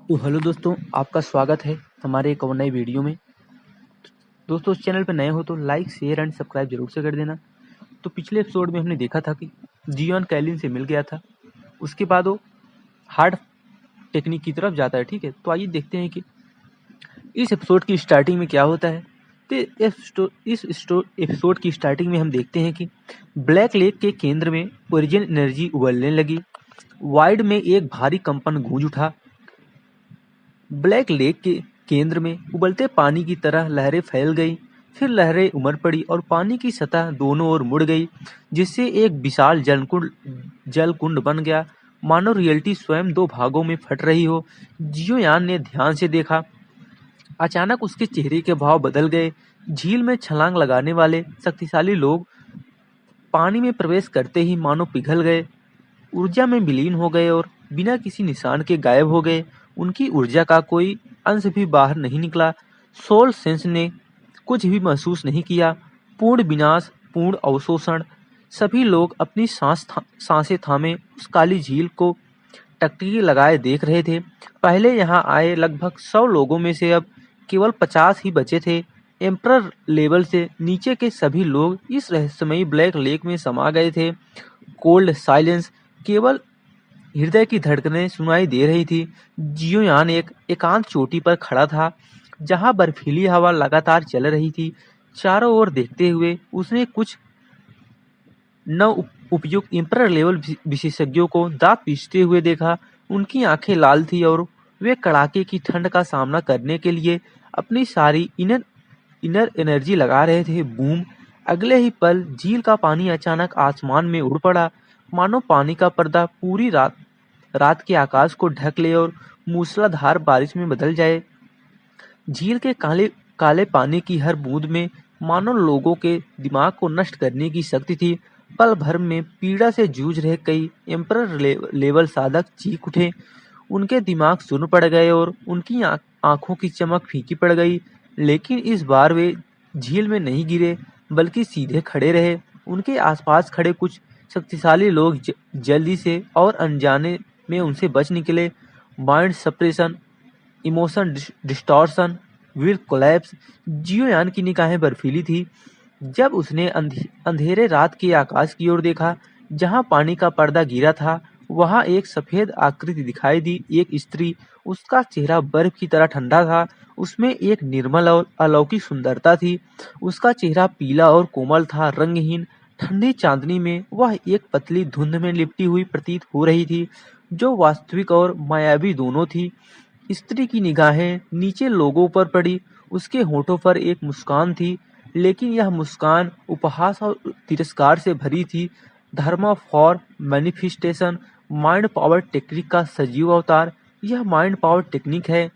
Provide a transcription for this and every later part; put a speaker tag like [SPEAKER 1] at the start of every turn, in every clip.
[SPEAKER 1] तो हेलो दोस्तों, आपका स्वागत है हमारे एक और नए वीडियो में। दोस्तों, इस चैनल पर नए हो तो लाइक शेयर एंड सब्सक्राइब जरूर से कर देना। तो पिछले एपिसोड में हमने देखा था कि जियोन कैलिन से मिल गया था, उसके बाद वो हार्ड टेक्निक की तरफ जाता है। ठीक है, तो आइए देखते हैं कि इस एपिसोड की स्टार्टिंग में क्या होता है। तो एपिसोड की स्टार्टिंग में हम देखते हैं कि ब्लैक लेक के केंद्र में ओरिजिन एनर्जी उबलने लगी। वाइड में एक भारी कंपन गूंज उठा। ब्लैक लेक के केंद्र में उबलते पानी की तरह लहरें फैल गईं, फिर लहरें उमड़ पड़ी और पानी की सतह दोनों ओर मुड़ गई, जिससे एक विशाल जलकुंड बन गया, मानो रियलिटी स्वयं दो भागों में फट रही हो। जियोयान ने ध्यान से देखा। अचानक उसके चेहरे के भाव बदल गए। झील में छलांग लगाने वाले शक्तिशाली लोग पानी में प्रवेश करते ही मानो पिघल गए, ऊर्जा में विलीन हो गए और बिना किसी निशान के गायब हो गए। उनकी ऊर्जा का कोई अंश भी बाहर नहीं निकला। सोल सेंस ने कुछ भी महसूस नहीं किया। पूर्ण विनाश, पूर्ण अवशोषण। सभी लोग अपनी सांसें थामे उस काली झील को टकटकी लगाए देख रहे थे। पहले यहाँ आए लगभग 100 लोगों में से अब केवल 50 ही बचे थे। एम्परर लेवल से नीचे के सभी लोग इस रहस्यमयी ब्लैक लेक में समा गए थे। कोल्ड साइलेंस, केवल हृदय की धड़कनें सुनाई दे रही थी। जियोयान एक एकांत चोटी पर खड़ा था, जहां बर्फीली हवा लगातार चल रही थी। चारों ओर देखते हुए उसने कुछ नव उपयुक्त एम्परर लेवल विशेषज्ञों को दांत पीसते हुए देखा। उनकी आंखें लाल थी और वे कड़ाके की ठंड का सामना करने के लिए अपनी सारी इनर इनर एनर्जी लगा रहे थे। बूम! अगले ही पल झील का पानी अचानक आसमान में उड़ पड़ा, मानो पानी का पर्दा पूरी रात रात के आकाश को ढक ले और मूसलाधार बारिश में बदल जाए। झील के काले काले पानी की हर बूंद में मानो लोगों के दिमाग को नष्ट करने की शक्ति थी। पल भर में पीड़ा से जूझ रहे कई एम्परर लेवल साधक चीख उठे। उनके दिमाग सुन्न पड़ गए और उनकी आंखों की चमक फीकी पड़ गई। लेकिन इस बार वे झील में नहीं गिरे, बल्कि सीधे खड़े रहे। उनके आसपास खड़े कुछ शक्तिशाली लोग जल्दी से और अनजाने में उनसे बच निकले। Mind suppression, emotion distortion, will collapse. जियोयान की निगाहें बर्फीली थी जब उसने अंधेरे रात के आकाश की ओर देखा। जहां पानी का पर्दा गिरा था, वहां एक सफेद आकृति दिखाई दी, एक स्त्री। उसका चेहरा बर्फ की तरह ठंडा था, उसमें एक निर्मल और अलौकिक सुंदरता थी। उसका चेहरा पीला और कोमल था, रंगहीन। ठंडी चांदनी में वह एक पतली धुंध में लिपटी हुई प्रतीत हो रही थी, जो वास्तविक और मायावी दोनों थी। स्त्री की निगाहें नीचे लोगों पर पड़ी। उसके होठों पर एक मुस्कान थी, लेकिन यह मुस्कान उपहास और तिरस्कार से भरी थी। Dharma for manifestation, mind power technique का सजीव अवतार। यह माइंड पावर टेक्निक है,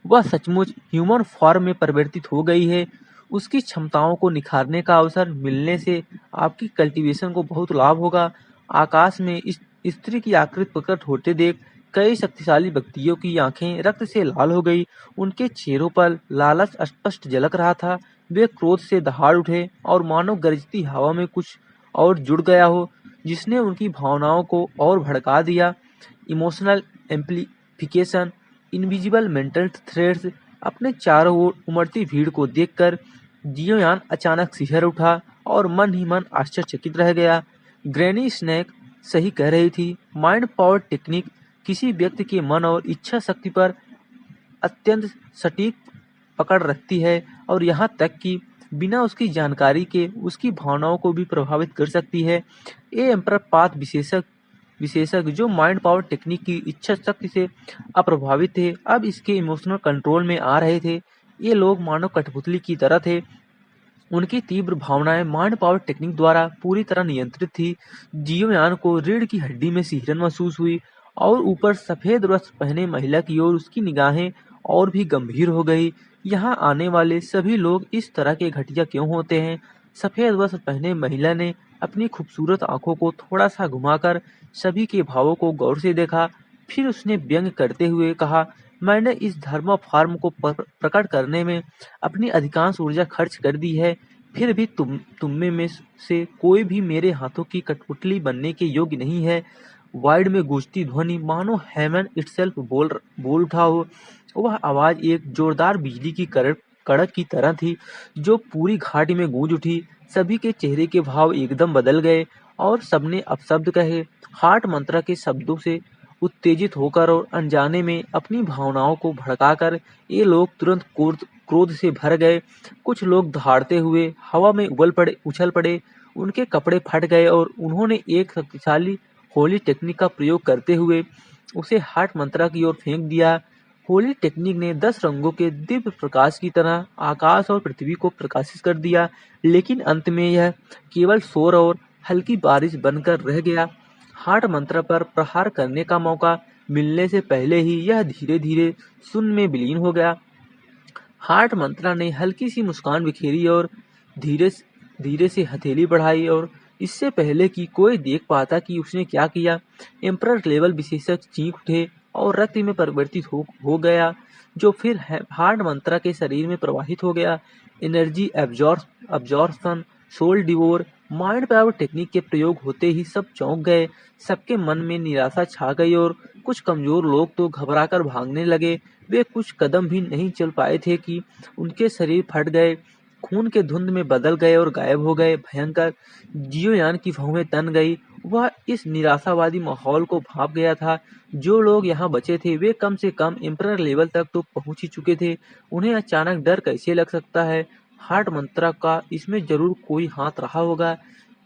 [SPEAKER 1] वह सचमुच ह्यूमन फॉर्म में परिवर्तित हो गई है। उसकी क्षमताओं को निखारने का अवसर मिलने से आपकी कल्टीवेशन को बहुत लाभ होगा। आकाश में इस स्त्री की आकृति प्रकट होते देख कई शक्तिशाली व्यक्तियों की आंखें रक्त से लाल हो गई। उनके चेहरों पर लालच स्पष्ट झलक रहा था। वे क्रोध से दहाड़ उठे और मानो गरजती हवा में कुछ और जुड़ गया हो, जिसने उनकी भावनाओं को और भड़का दिया। Emotional amplification, invisible mental threads. अपने चारों ओर उमड़ती भीड़ को देखकर जियोयान अचानक सिहर उठा और मन ही मन आश्चर्यचकित रह गया। ग्रैनी स्नैक सही कह रही थी। माइंड पावर टेक्निक किसी व्यक्ति के मन और इच्छा शक्ति पर अत्यंत सटीक पकड़ रखती है, और यहाँ तक कि बिना उसकी जानकारी के उसकी भावनाओं को भी प्रभावित कर सकती है। ये एम्पर पाथ विशेषज्ञ जो माइंड पावर टेक्निक की इच्छा शक्ति से अप्रभावित थे, अब इसके इमोशनल कंट्रोल में आ रहे थे। ये लोग मानो कठपुतली की तरह थे। उनकी तीव्र भावनाएं माइंड पावर टेक्निक द्वारा पूरी तरह नियंत्रित थी। जियोयान को रीढ़ की हड्डी में सिहरन महसूस हुई, और ऊपर सफेद वस्त्र पहने महिला की ओर उसकी निगाहें और भी गंभीर हो गई। यहाँ आने वाले सभी लोग इस तरह के घटिया क्यों होते हैं? सफेद वस्त्र पहने महिला ने अपनी खूबसूरत आंखों को थोड़ा सा घुमाकर सभी के भावों को गौर से देखा। फिर उसने व्यंग करते हुए कहा, मैंने इस धर्म फार्म को प्रकट करने में अपनी अधिकांश ऊर्जा खर्च कर दी है, फिर भी तुम में से कोई भी मेरे हाथों की कठपुतली बनने के योग्य नहीं है। वाइड में गूंजती ध्वनि मानो हेवन इटसेल्फ बोल उठा हो। वह आवाज एक जोरदार बिजली की कड़क की तरह थी जो पूरी घाटी में गूंज उठी। सभी के चेहरे के भाव एकदम बदल गए और सबने अपशब्द कहे। हार्ट मंत्रा के शब्दों से उत्तेजित होकर और अनजाने में अपनी भावनाओं को भड़काकर ये लोग तुरंत क्रोध से भर गए। कुछ लोग दहाड़ते हुए हवा में उछल पड़े। उनके कपड़े फट गए और उन्होंने एक शक्तिशाली होली टेक्निक का प्रयोग करते हुए उसे हार्ट मंत्रा की ओर फेंक दिया। होली टेक्निक ने 10 रंगों के दिव्य प्रकाश की तरह आकाश और पृथ्वी को प्रकाशित कर दिया, लेकिन अंत में यह केवल शोर और हल्की बारिश बनकर रह गया। हार्ट मंत्र पर प्रहार करने का मौका मिलने से पहले ही यह धीरे धीरे शून्य में विलीन हो गया। हार्ट मंत्रा ने हल्की सी मुस्कान बिखेरी और धीरे धीरे से हथेली बढ़ाई और इससे पहले कि कोई देख पाता कि उसने क्या किया, एम्परर लेवल विशेषज्ञ चीख उठे और रक्त में परिवर्तित हो गया जो फिर हार्ट मंत्रा के शरीर में प्रवाहित हो गया। Energy absorption, soul devour, mind power technique के प्रयोग होते ही सब चौंक गए। सबके मन में निराशा छा गई और कुछ कमजोर लोग तो घबराकर भागने लगे। वे कुछ कदम भी नहीं चल पाए थे कि उनके शरीर फट गए, खून के धुंध में बदल गए और गायब हो गए। भयंकर जियोयान की भौहें तन गई। वह इस निराशावादी माहौल को भाप गया था। जो लोग यहाँ बचे थे वे कम से कम एम्परर लेवल तक तो पहुंच ही चुके थे। उन्हें अचानक डर कैसे लग सकता है? हार्ट मंत्रा का इसमें जरूर कोई हाथ रहा होगा।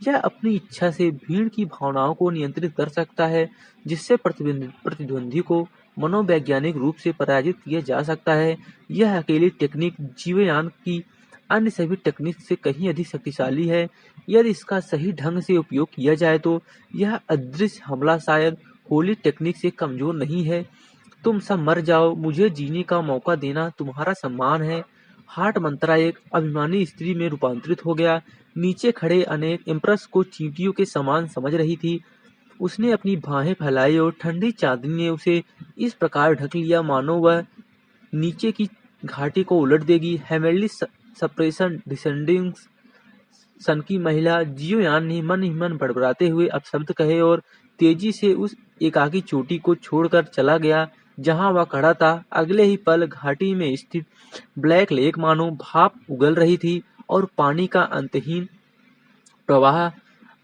[SPEAKER 1] यह अपनी इच्छा से भीड़ की भावनाओं को नियंत्रित कर सकता है, जिससे प्रतिद्वंदी को मनोवैज्ञानिक रूप से पराजित किया जा सकता है। यह अकेली टेक्निक जीवयान की अन्य सभी टेक्निक से कहीं अधिक शक्तिशाली है। यदि इसका सही ढंग से उपयोग किया जाए तो यह अदृश्य हमला शायद होली टेक्निक से कमजोर नहीं है। तुम सब मर जाओ, मुझे जीने का मौका देना तुम्हारा सम्मान है। हार्ट मंत्रा एक अभिमानी स्त्री में रूपांतरित हो गया। नीचे खड़े अनेक एम्प्रेस को चींटियों के समान समझ रही थी। उसने अपनी बाहें फैलाई और ठंडी चांदनी ने उसे इस प्रकार ढक लिया मानो वह नीचे की घाटी को उलट देगी। हेमनली सप्रेशन डिसेंडिंग सन की महिला जियोयान ने मन ही मन बड़बड़ाते हुए अपशब्द कहे और तेजी से उस एकाकी चोटी को छोड़कर चला गया जहां वह खड़ा था। अगले ही पल घाटी में स्थित ब्लैक लेक मानो भाप उगल रही थी और पानी का अंतहीन प्रवाह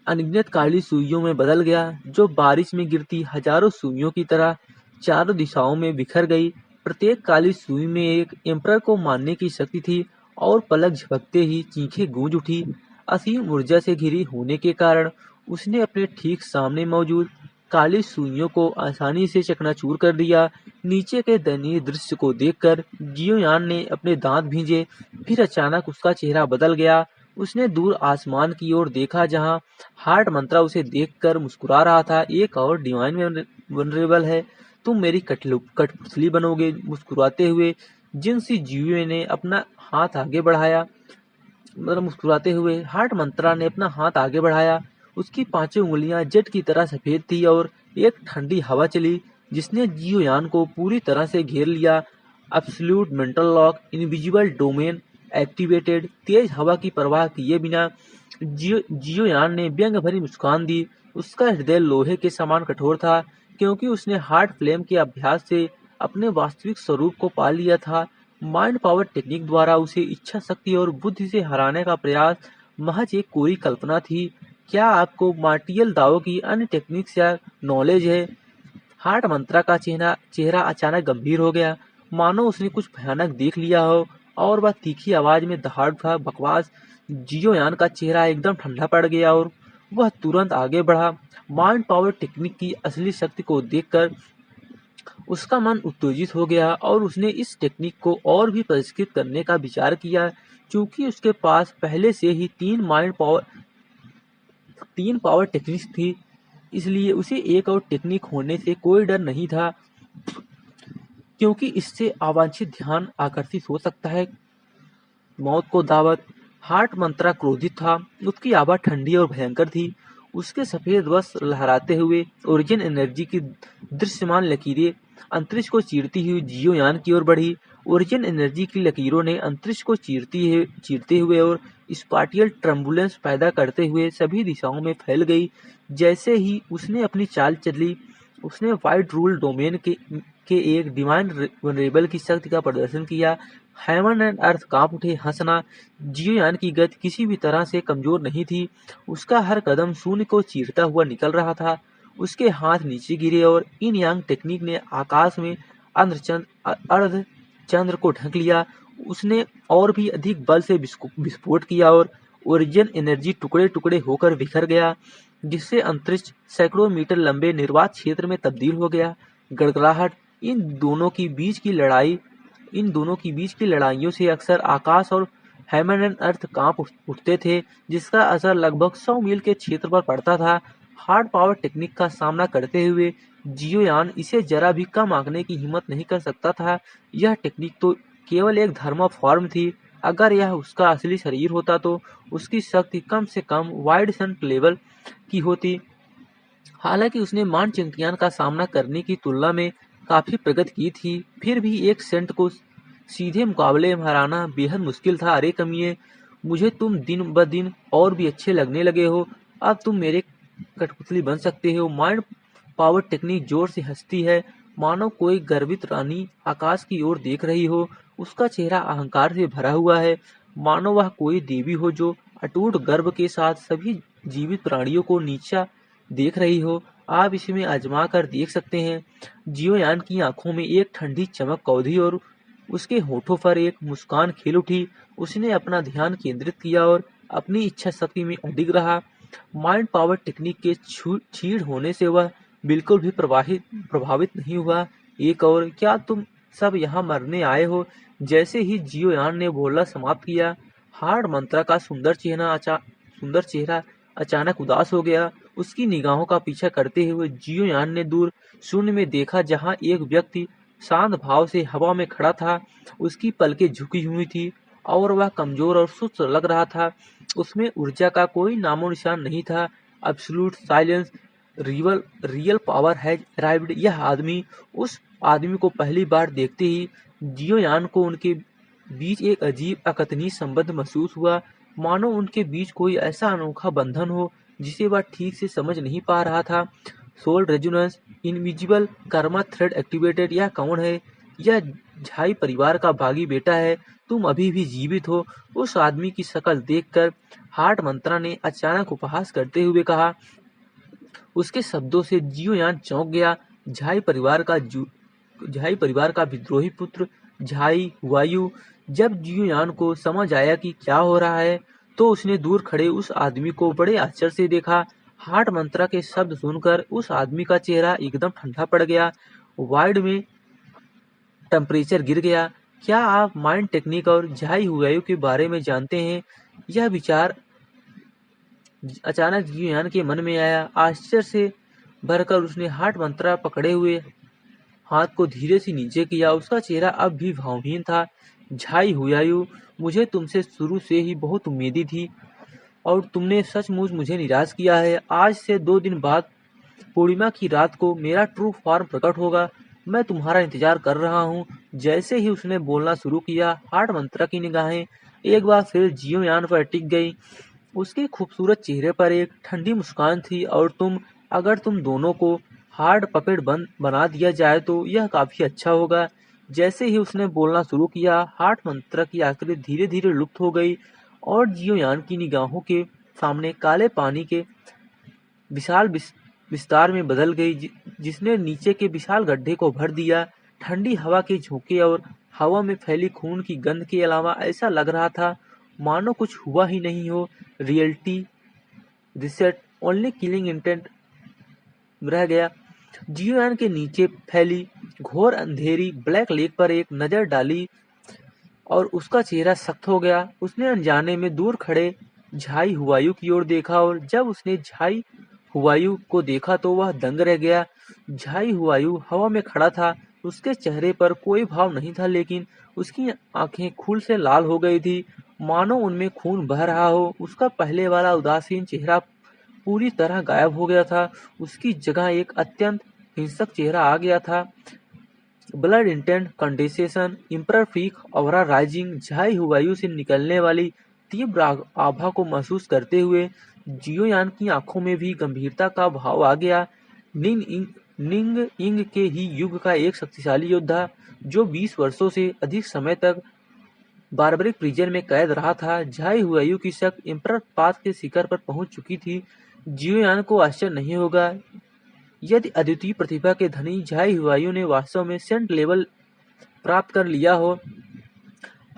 [SPEAKER 1] अनगिनत काली सुइयों में बदल गया, जो बारिश में गिरती हजारों सुइयों की तरह चारों दिशाओं में बिखर गई। प्रत्येक काली सुई में एक एम्परर को मारने की शक्ति थी और पलक झपकते ही चीखें गूंज उठी। असीम ऊर्जा से घिरी होने के कारण उसने अपने ठीक सामने मौजूद काली सुइयों को आसानी से चकनाचूर कर दिया। नीचे के दयनीय दृश्य को देखकर जियोयान ने अपने दांत भींजे। फिर अचानक उसका चेहरा बदल गया। उसने दूर आसमान की ओर देखा जहां हार्ट मंत्रा उसे देखकर मुस्कुरा रहा था। एक और डिवाइन वनरेबल है, तुम मेरी कठपुतली बनोगे। मुस्कुराते हुए जिनसी जीवी ने अपना हाथ आगे बढ़ाया मुस्कुराते हुए हार्ट मंत्रा ने अपना हाथ आगे बढ़ाया। उसकी पांचों उंगलियां जेट की तरह सफेद थी और एक ठंडी हवा चली जिसने जियोयान को पूरी तरह से घेर लिया। Absolute mental lock, invisible domain activated. तेज हवा की परवाह किए बिना जियोयान ने व्यंग भरी मुस्कान दी। उसका हृदय लोहे के समान कठोर था क्योंकि उसने हार्ट फ्लेम के अभ्यास से अपने वास्तविक स्वरूप को पा लिया था। माइंड पावर टेक्निक द्वारा उसे इच्छा शक्ति और बुद्धि से हराने का प्रयास महज एक कोरी कल्पना थी। क्या आपको मार्टियल दावों की अन्य टेक्निक्स या नॉलेज है? हार्ट मंत्रा का चेहरा अचानक गंभीर हो गया, मानो उसने कुछ भयानक देख लिया हो और वह तीखी आवाज में दहाड़ उठा, बकवास। जियोयान का चेहरा एकदम ठंडा पड़ गया और वह तुरंत आगे बढ़ा। माइंड पावर टेक्निक की असली शक्ति को देखकर उसका मन उत्तेजित हो गया और उसने इस टेक्निक को और भी परिष्कृत करने का विचार किया। चूंकि उसके पास पहले से ही तीन पावर टेक्निक्स थी, इसलिए उसे एक और टेक्निक होने से कोई डर नहीं था, क्योंकि इससे अवांछित ध्यान आकर्षित हो सकता है। मौत को दावत। हार्ट मंत्रा क्रोधित था। उसकी आवाज ठंडी और भयंकर थी। उसके सफेद वस्त्र लहराते हुए ओरिजिन एनर्जी की दृश्यमान लकीरें अंतरिक्ष को चीरती हुई जियोयान की ओर बढ़ी। ओरिजिन एनर्जी की लकीरों ने अंतरिक्ष को चीरते हुए और स्पाटियल टर्बुलेंस पैदा करते हुए सभी दिशाओं में फैल गई। जैसे ही उसने अपनी चाल चली, उसने वाइड रूल डोमेन के एक डिवाइन वनरेबल की शक्ति का प्रदर्शन किया। हेवन एंड अर्थ कांप उठे। हंसना, जियोयान की गति किसी भी तरह से कमजोर नहीं थी। उसका हर कदम शून्य को चीरता हुआ निकल रहा था। उसके हाथ नीचे गिरे और इन यांग टेक्निक ने आकाश में अर्ध चंद्र को ढक लिया। उसने और भी अधिक बल से विस्फोट किया और ओरिजिन एनर्जी टुकड़े टुकड़े होकर बिखर गया, जिससे अंतरिक्ष सैकड़ों मीटर लंबे निर्वात क्षेत्र में तब्दील हो गया। गड़गड़ाहट, इन दोनों की बीच की लड़ाइयों से अक्सर आकाश और हेवन एंड अर्थ कांप उठते थे, जिसका असर लगभग 100 मील के क्षेत्र पर पड़ता था। हार्ड पावर टेक्निक का सामना करते हुए जियोयान इसे जरा भी कम आंकने की हिम्मत नहीं कर सकता था। यह टेक्निक तो केवल एक धर्मोफॉर्म थी। अगर यह उसका असली शरीर होता तो उसकी शक्ति कम से कम वाइड सन लेवल की होती। हालांकि उसने मान चंकियान का सामना करने की तुलना में काफी प्रगति की थी, फिर भी एक सेंट को सीधे मुकाबले में हराना बेहद मुश्किल था। अरे कमिए, मुझे तुम दिन ब दिन और भी अच्छे लगने लगे हो। अब तुम मेरे कठपुतली बन सकते हो। माइंड पावर टेक्निक जोर से हंसती है, मानो कोई गर्वित रानी आकाश की ओर देख रही हो। उसका चेहरा अहंकार से भरा हुआ है, मानो वह कोई देवी हो जो अटूट गर्व के साथ सभी जीवित प्राणियों को नीचा देख रही हो। आप इसमें आजमा कर देख सकते हैं। जियोयान की आंखों में एक ठंडी चमक कौधी और उसके होठों पर एक मुस्कान खिल उठी। उसने अपना ध्यान केंद्रित किया और अपनी इच्छा शक्ति में अडिग रहा। माइंड पावर टेक्निक के छीड़ होने से वह बिल्कुल भी प्रभावित नहीं हुआ। एक और, क्या तुम सब यहाँ मरने आए हो? जैसे ही जियोयान ने बोलना समाप्त किया, हार्ड मंत्रा का सुंदर चेहरा अचानक उदास हो गया। उसकी निगाहों का पीछा करते हुए जियोयान ने दूर शून्य में देखा, जहाँ एक व्यक्ति शांत भाव से हवा में खड़ा था। उसकी पलकें झुकी हुई थी और वह कमजोर और सुस्त लग रहा था। उसमें ऊर्जा का कोई नामो निशान नहीं था। Absolute silence, real power has arrived. उस आदमी को पहली बार देखते ही जियोयान को उनके बीच एक अजीब अकथनीय संबंध महसूस हुआ, मानो उनके बीच कोई ऐसा अनोखा बंधन हो जिसे वह ठीक से समझ नहीं पा रहा था। Soul resonance, invisible karma thread activated. यह कौन है? यह झाई परिवार का बागी बेटा है। तुम अभी भी जीवित हो। उस आदमी की शक्ल देखकर हार्ट मंत्रा ने अचानक उपहास करते हुए कहा। उसके शब्दों से जियोयान चौंक गया। झाई परिवार का विद्रोही पुत्र झाई हुआयू। जब जियोयान को समझ आया कि क्या हो रहा है, तो उसने दूर खड़े उस आदमी को बड़े आश्चर्य से देखा। हार्ट मंत्रा के शब्द सुनकर उस आदमी का चेहरा एकदम ठंडा पड़ गया। वाइड में टेम्परेचर गिर गया। क्या आप माइंड टेक्निक और झाई हुआयू के बारे में जानते हैं? यह विचार अचानक जियोयान के मन में आया। आश्चर्य से भरकर उसने हार्ट मंत्रा पकड़े हुए हाथ को धीरे से नीचे किया। उसका चेहरा अब भी भावहीन था। झाई हुआयू, मुझे तुमसे शुरू से ही बहुत उम्मीदें थी और तुमने सचमुच मुझे निराश किया है। आज से 2 दिन बाद पूर्णिमा की रात को मेरा ट्रू फॉर्म प्रकट होगा। मैं तुम्हारा इंतजार कर रहा हूँ। जैसे ही उसने बोलना शुरू किया, हार्ट मंत्रा की निगाहें एक बार फिर जियोयान पर टिक गई। उसके खूबसूरत चेहरे पर एक ठंडी मुस्कान थी। और अगर तुम दोनों को हार्ड पपेट बना दिया जाए तो यह काफी अच्छा होगा। जैसे ही उसने बोलना शुरू किया, हार्ट मंत्रा की आकृति धीरे धीरे लुप्त हो गई और जियोयान की निगाहों के सामने काले पानी के विशाल विस्तार में बदल गई, जिसने नीचे के विशाल गड्ढे को भर दिया। ठंडी हवा के झोंके और हवा में फैली खून की गंध के अलावा ऐसा लग रहा था मानो कुछ हुआ ही नहीं हो। Reality reset, only killing intent रह गया। जियोयान के नीचे फैली घोर अंधेरी ब्लैक लेक पर एक नजर डाली और उसका चेहरा सख्त हो गया। उसने अनजाने में दूर खड़े झाई हुआयू की ओर देखा और जब उसने झाई हुआयू को देखा तो वह दंग रह गया। झाई हुआयू हवा में खड़ा था। उसके चेहरे पर कोई भाव नहीं था, लेकिन उसकी आंखें खून से लाल हो गई थी, मानो उनमें खून बह रहा हो। उसका पहले वाला उदासीन चेहरा पूरी तरह गायब हो गया था। उसकी जगह एक अत्यंत हिंसक चेहरा आ गया था। Blood intent condensation, emperor peak, aura rising. झाई हुआयू से निकलने वाली तीव्र आभा को महसूस करते हुए जियोयान की आंखों में भी गंभीरता का भाव आ गया। निंग इंग के ही युग का एक शक्तिशाली योद्धा, जो 20 वर्षों से अधिक समय तक बार्बरिक प्रिजन में कैद रहा था, झाई हुआयू की शक्ति एम्परर पाथ के शिखर पर पहुंच चुकी थी। जियोयान को आश्चर्य नहीं होगा यदि अद्वितीय प्रतिभा के धनी झाई हुआयू ने वास्तव में सेंट लेवल प्राप्त कर लिया हो।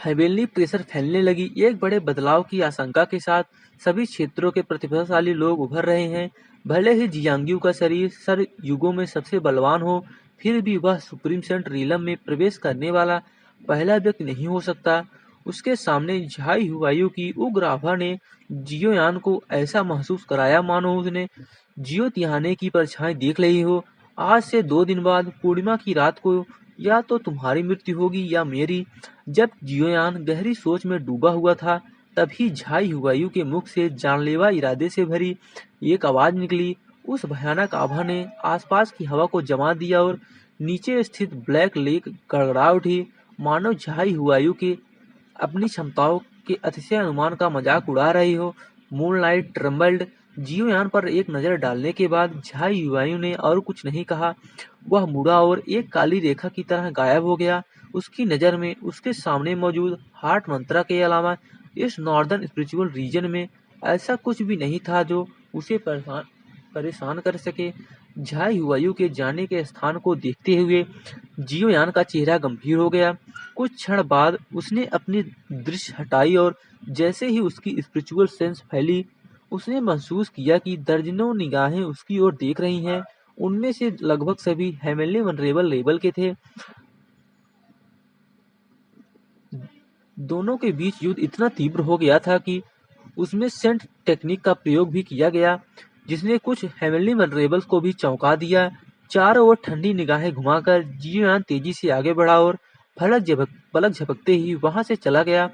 [SPEAKER 1] हेवेनली प्रेशर फैलने लगी। एक बड़े बदलाव की आशंका के साथ सभी क्षेत्रों के प्रतिभाशाली लोग उभर रहे हैं। भले ही जियांग्यू का शरीर सर युगों में सबसे बलवान हो, फिर भी वह सुप्रीम सेंट रीलम में प्रवेश करने वाला पहला व्यक्ति नहीं हो सकता। उसके सामने झाई हुआयू की उग्र आभा ने जियोयान को ऐसा महसूस कराया मानो उसने जियो तिहाने की परछाई देख ली हो। आज से 2 दिन बाद पूर्णिमा की रात को या तो तुम्हारी मृत्यु होगी या मेरी। जब जियोयान गहरी सोच में डूबा हुआ था, तभी झाई हुआयू के मुख से जानलेवा इरादे से भरी एक आवाज निकली। उस भयानक आभा ने आसपास की हवा को जमा दिया और नीचे स्थित ब्लैक लेक गड़गड़ा उठी, मानो झाई हुआयू के अपनी क्षमताओं के अतिशय अनुमान का मजाक उड़ा रही हो। Moonlight trembled. जियोयान पर एक नजर डालने के बाद झाई हुआयू ने और कुछ नहीं कहा। वह मुड़ा और एक काली रेखा की तरह गायब हो गया। उसकी नजर में उसके सामने मौजूद हार्ट मंत्रा के अलावा इस नॉर्दर्न स्पिरिचुअल रीजन में ऐसा कुछ भी नहीं था जो उसे परेशान कर सके। झाई हुआयू के जाने के स्थान को देखते हुए जियोयान का चेहरा गंभीर हो गया। कुछ क्षण बाद उसने अपनी दृष्टि हटाई और जैसे ही उसकी स्पिरिचुअल सेंस फैली, उसने महसूस किया कि दर्जनों निगाहें उसकी ओर देख रही हैं। उनमें से लगभग सभी हेवनली वनरेबल लेवल के थे। दोनों के बीच युद्ध इतना तीव्र हो गया था कि उसमें सेंट टेक्निक का प्रयोग भी किया गया, जिसने कुछ हेवनली वनरेबल्स को भी चौंका दिया। चारों ओर ठंडी निगाहें घुमाकर जियोयान तेजी से आगे बढ़ा और पलक झपकते ही वहां से चला गया।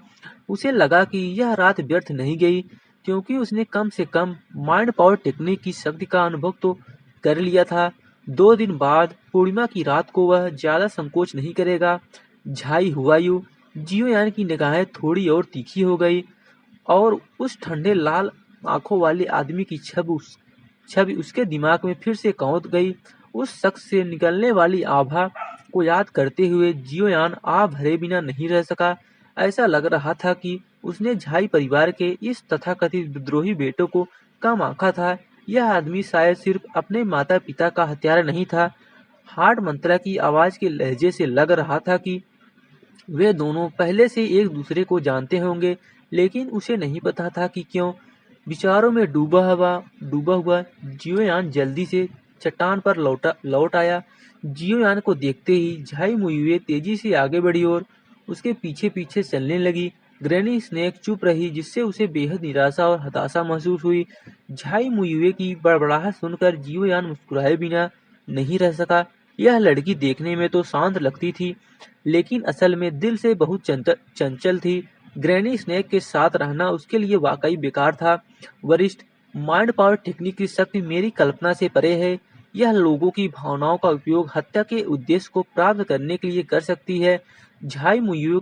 [SPEAKER 1] उसे लगा कि यह रात व्यर्थ नहीं गई, क्योंकि उसने कम से कम माइंड पावर टेक्निक की शक्ति का अनुभव तो कर लिया था। 2 दिन बाद पूर्णिमा की रात को वह ज्यादा संकोच नहीं करेगा। झाई हुआयू। जियोयान की निगाहें थोड़ी और तीखी हो गई और उस ठंडे लाल आंखों वाले आदमी की छवि उसके दिमाग में फिर से कौंध गई। उस शख्स से निकलने वाली आभा को याद करते हुए जियोयान आ भरे बिना नहीं रह सका। ऐसा लग रहा था कि उसने झाई परिवार के इस तथाकथित विद्रोही बेटों को कम आंका था। यह आदमी शायद सिर्फ अपने माता पिता का हत्यारा नहीं था। हार्ट मंत्रा की आवाज के लहजे से लग रहा था कि वे दोनों पहले से एक दूसरे को जानते होंगे, लेकिन उसे नहीं पता था कि क्यों। विचारों में डूबा हुआ जियोयान जल्दी से चट्टान पर लौट आया। जियोयान को देखते ही झाई मुयुए तेजी से आगे बढ़ी और उसके पीछे पीछे चलने लगी। ग्रैनी स्नेक चुप रही, जिससे उसे बेहद निराशा और हताशा महसूस हुई। झाई मुयुए की बड़बड़ाहट सुनकर जियोयान मुस्कुराए बिना नहीं रह सका। यह लड़की देखने में तो शांत लगती थी, लेकिन असल में दिल से बहुत चंचल थी। ग्रैनी स्नेक के साथ रहना उसके लिए वाकई बेकार था। वरिष्ठ, माइंड पावर टेक्निक की शक्ति मेरी कल्पना से परे है। यह लोगों की भावनाओं का उपयोग हत्या के उद्देश्य को प्राप्त करने के लिए कर सकती है। झाई मुयुए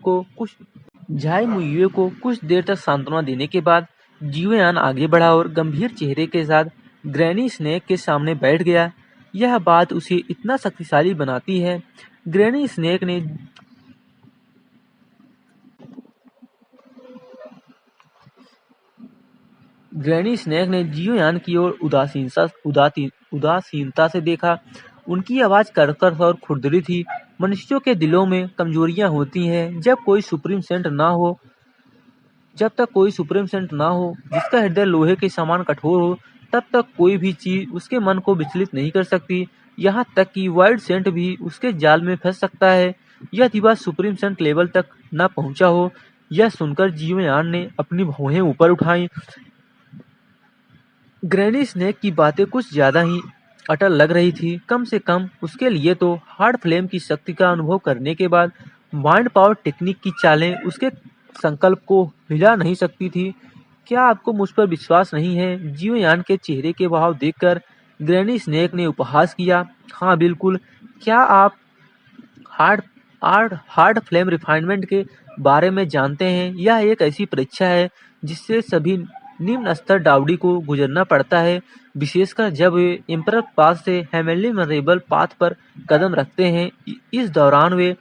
[SPEAKER 1] को कुछ देर तक सांत्वना देने के बाद जियोयान आगे बढ़ा और गंभीर चेहरे के साथ ग्रैनी स्नेक के सामने बैठ गया। यह बात उसे इतना शक्तिशाली बनाती है। ग्रैनी स्नेक ने जियोयान की ओर उदासीनता से देखा। उनकी आवाज कर्कश और खुरदरी थी। मनुष्यों के दिलों में कमजोरियां होती हैं। जब तक कोई सुप्रीम सेंट ना हो जिसका हृदय लोहे के समान कठोर हो, तब तक कोई भी चीज उसके मन को विचलित नहीं कर सकती। यहाँ तक कि वाइल्ड सेंट भी उसके जाल में फंस सकता है, यदि वह सुप्रीम सेंट लेवल तक न पहुंचा हो। यह सुनकर जियोयान ने अपनी भौहें ऊपर उठाई। ग्रैनी स्नेक की बातें कुछ ज्यादा ही अटल लग रही थी। कम से कम उसके लिए तो हार्ड फ्लेम की शक्ति का अनुभव करने के बाद माइंड पावर टेक्निक की चालें उसके संकल्प को हिला नहीं सकती थी। क्या आपको मुझ पर विश्वास नहीं है? जियोयान के चेहरे के भाव देखकर ग्रैनी स्नेक ने उपहास किया। हाँ बिल्कुल। क्या आप हार्ड हार्ड फ्लेम रिफाइनमेंट के बारे में जानते हैं। यह एक ऐसी परीक्षा है जिससे सभी निम्न स्तर डाउडी को गुजरना पड़ता है, विशेषकर जब वे एम्परर पास से हेमनली मेमोरेबल पाथ पर कदम रखते हैं। इस दौरान वे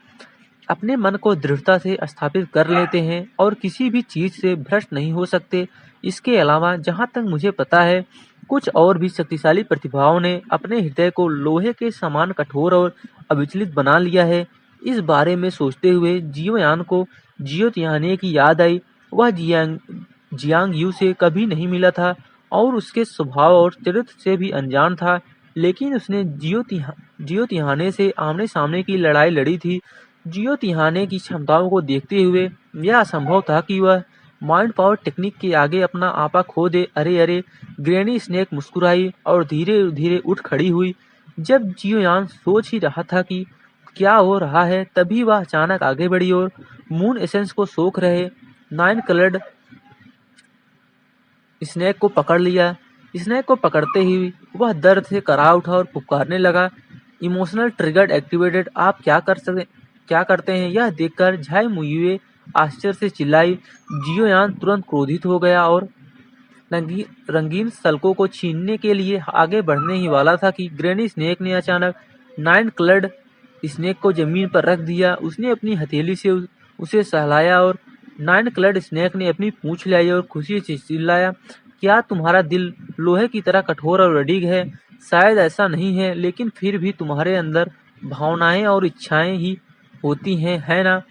[SPEAKER 1] अपने मन को दृढ़ता से स्थापित कर लेते हैं और किसी भी चीज से भ्रष्ट नहीं हो सकते। इसके अलावा जहाँ तक मुझे पता है, कुछ और भी शक्तिशाली प्रतिभाओं ने अपने हृदय को लोहे के समान कठोर और अविचलित बना लिया है। इस बारे में सोचते हुए जियोयान को जियो तिहाने की याद आई। वह जियांग यू से कभी नहीं मिला था और उसके स्वभाव और चरित्र से भी अनजान था, लेकिन उसने जियो तिहाने से आमने सामने की लड़ाई लड़ी थी। जियो तिहाने की क्षमताओं को देखते हुए यह असंभव था कि वह माइंड पावर टेक्निक के आगे अपना आपा खो दे। अरे अरे! ग्रैनी स्नेक मुस्कुराई और धीरे धीरे उठ खड़ी हुई। जब जियोयान सोच ही रहा था कि क्या हो रहा है, तभी वह अचानक आगे बढ़ी और मून एसेंस को सोख रहे नाइन कलर्ड स्नेक को पकड़ लिया। स्नेक को पकड़ते ही वह दर्द से करा उठा और पुकारने लगा, इमोशनल ट्रिगर्ड एक्टिवेटेड। आप क्या करते हैं? यह देखकर झाई मुयुए आश्चर्य से चिल्लाई। जियोयान तुरंत क्रोधित हो गया और रंगीन सल्कों को छीनने के लिए आगे बढ़ने ही वाला था कि ग्रैनी स्नेक ने अचानक नाइन कलर्ड स्नेक को जमीन पर रख दिया। उसने अपनी हथेली से उसे सहलाया और नाइन कलर्ड स्नेक ने अपनी पूंछ लाई और खुशी से चिल्लाया, क्या तुम्हारा दिल लोहे की तरह कठोर और अडिग है? शायद ऐसा नहीं है, लेकिन फिर भी तुम्हारे अंदर भावनाएं और इच्छाएं ही होती हैं, है ना?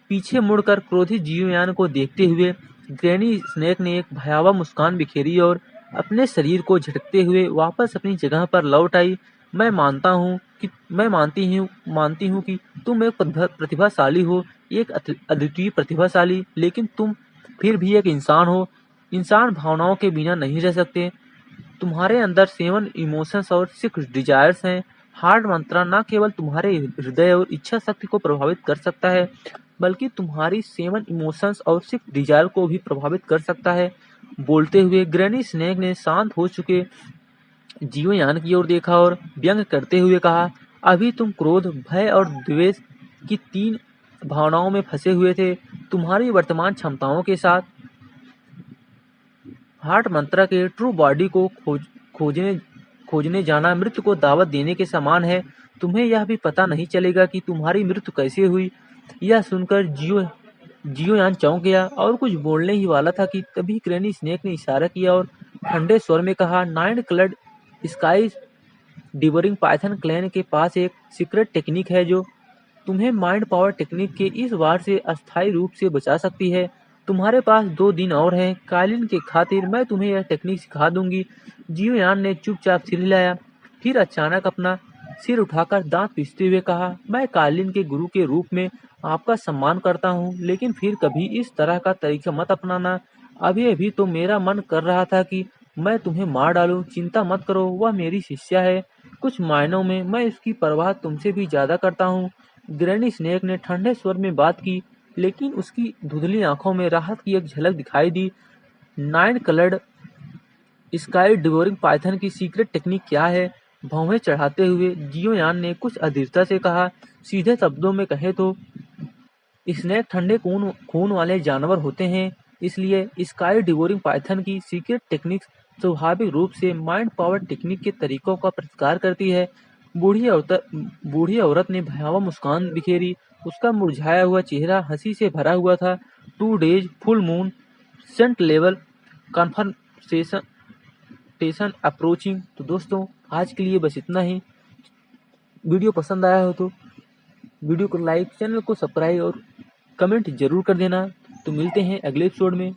[SPEAKER 1] पीछे मुड़कर क्रोधित जियोयान को देखते हुए ग्रैनी स्नेक ने एक भयावह मुस्कान बिखेरी और अपने शरीर को झटकते हुए वापस अपनी जगह पर लौट आई। मैं मानती हूँ कि तुम एक प्रतिभाशाली हो, एक अद्वितीय प्रतिभाशाली, लेकिन तुम फिर भी एक इंसान हो। इंसान भावनाओं के बिना नहीं रह सकते। तुम्हारे अंदर 7 इमोशंस और 6 डिजायर्स हैं। हार्ट मंत्रा न केवल तुम्हारे हृदय और इच्छा शक्ति को प्रभावित कर सकता है, बल्कि तुम्हारी 7 इमोशंस और 6 डिजायर को भी प्रभावित कर सकता है। बोलते हुए ग्रैनी स्नेक ने शांत हो चुके जियोयान की ओर देखा और व्यंग करते हुए कहा, अभी तुम क्रोध, भय और द्वेष की 3 भावनाओं में फंसे हुए थे। तुम्हारी वर्तमान क्षमताओं के साथ हार्ट मंत्रा के ट्रू बॉडी को खोजने जाना मृत्यु को दावत देने के समान है। तुम्हें यह भी पता नहीं चलेगा कि तुम्हारी मृत्यु कैसे हुई। यह सुनकर जियोयान चौंक गया और कुछ बोलने ही वाला था कि तभी ग्रैनी स्नेक ने इशारा किया और ठंडे स्वर में कहा, nine coloured sky devouring python clan के पास एक सीक्रेट टेक्निक है जो तुम्हें माइंड पावर टेक्निक के इस वार से अस्थायी रूप से बचा सकती है। तुम्हारे पास 2 दिन और हैं। कालिन के खातिर मैं तुम्हें यह टेक्निक सिखा दूंगी। जियोयान ने चुपचाप सिर हिलाया, फिर अचानक अपना सिर उठाकर दांत पीसते हुए कहा, मैं कालिन के गुरु के रूप में आपका सम्मान करता हूँ, लेकिन फिर कभी इस तरह का तरीका मत अपनाना। अभी अभी तो मेरा मन कर रहा था कि मैं तुम्हें मार डालूं। चिंता मत करो, वह मेरी शिष्या है। कुछ मायनों में मैं इसकी परवाह तुमसे भी ज्यादा करता हूँ। ग्रैनी स्नेक ने ठंडे स्वर में बात की, लेकिन उसकी धुंधली आंखों में राहत की एक झलक दिखाई दी। Nine coloured sky devouring python की सीक्रेट टेक्निक क्या है? भौहें चढ़ाते हुए जियोयान ने कुछ अधीरता से कहा, सीधे शब्दों में कहे तो स्नेक ठंडे खून वाले जानवर होते हैं, इसलिए स्काई डिवोरिंग पाइथन की सीक्रेट टेक्निक स्वाभाविक रूप से माइंड पावर टेक्निक के तरीकों का प्रतिकार करती है। बूढ़ी औरत ने भयावह मुस्कान बिखेरी। उसका मुरझाया हुआ चेहरा हंसी से भरा हुआ था। 2 days, full moon, saint level confirmation approaching. तो दोस्तों, आज के लिए बस इतना ही। वीडियो पसंद आया हो तो वीडियो को लाइक, चैनल को सब्सक्राइब और कमेंट जरूर कर देना। तो मिलते हैं अगले एपिसोड में।